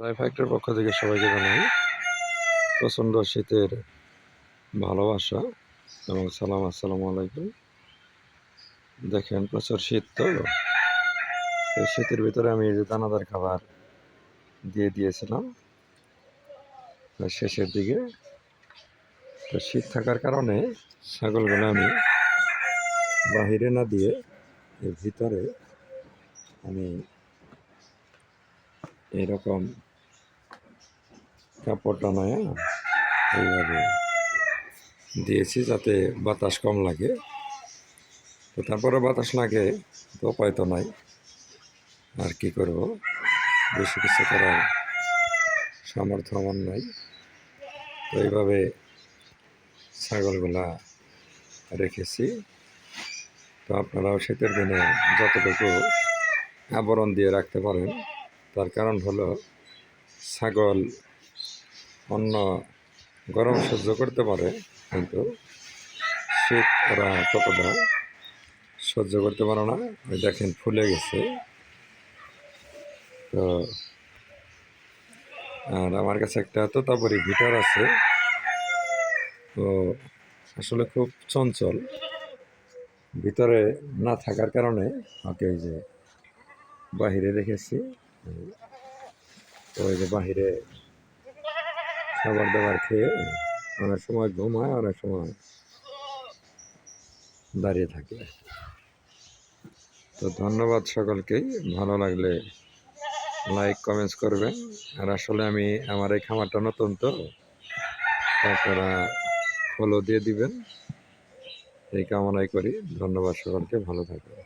Life হ্যাকের পক্ষ থেকে সবাইকে জানাই প্রচণ্ড শীতের ভালোবাসা এবং সালাম। আসসালামু আলাইকুম। দেখেন প্রচুর শীত, তো এই শীতের ভিতরে আমি এই যে দানাদার খাবার দিয়ে দিয়েছিলাম শেষের দিকে। তো শীত থাকার কারণে ছাগলগুলো আমি বাহিরে না দিয়ে এর ভিতরে আমি এইরকম কাপড় টানায় এইভাবে দিয়েছি যাতে বাতাস কম লাগে। তো তারপরে বাতাস লাগে, তো উপায় তো নাই, আর কি করব, বেশি কিছু করার সামর্থ্য আমার নাই। তো এইভাবে ছাগলগুলা রেখেছি। তো আপনারাও শীতের দিনে যতটুকু আবরণ দিয়ে রাখতে পারেন, তার কারণ হলো ছাগল অন্য গরম সহ্য করতে পারে, কিন্তু শীত ওরা ততটা সহ্য করতে পারে না। ওই দেখেন ফুলে গেছে। তো আর আমার কাছে একটা তোতাপুরি গিটার আছে, তো আসলে খুব চঞ্চল। ভিতরে না থাকার কারণে ওকে এই যে বাহিরে রেখেছি। তো ওই যে বাহিরে খাবার দাবার খেয়ে অনেক সময় ঘুমায়, অনেক সময় দাঁড়িয়ে থাকে। তো ধন্যবাদ সকলকেই। ভালো লাগলে লাইক কমেন্টস করবেন। আর আসলে আমি আমার এই খামারটা নতুন, তো আপনারা ফলো দিয়ে দিবেন এই কামনাই করি। ধন্যবাদ সকলকে, ভালো থাকবেন।